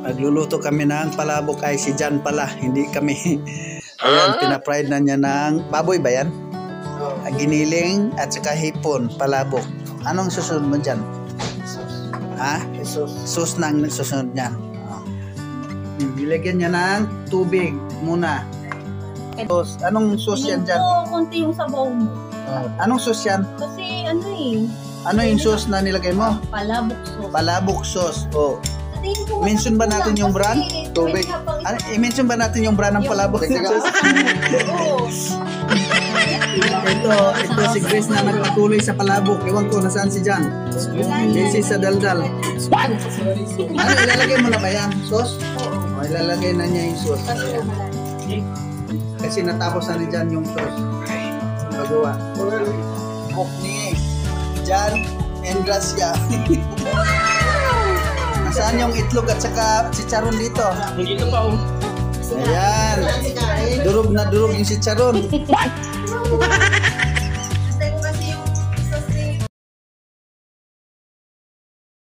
Nagluluto kami ng palabok ay si Jan pala, hindi kami. Ayan, pinapride na niya ng baboy ba yan? Giniling at saka hipon, palabok. Anong susunod mo dyan? Ha? Sus nang susunod niya. Ilagyan niya ng tubig muna. Sos, anong sos yan dyan? Ito, konti yung sabaw mo. Anong sos yan? Kasi ano eh. Ano yung sos na nilagay mo? Palabok sauce. Palabok sos. Oh. Ko, Mention ba natin yung brand? Tubig. Ano, i-mention ba natin yung brand ng palabok sauce? Ito si Grace na nagpatuloy sa palabok. Iwan ko nasaan si Jan. This is sa daldal. Ano, ilalagay mo na ba yan? Sauce? O, ilalagay na niya yung sauce. Kasi natapos na ni Jan yung sauce. Magawa. Cook ni Jan and Gracia. Nasaan yung itlog at saka chicharon dito? Dito pa oh. Ayan. Durog na durog yung chicharon.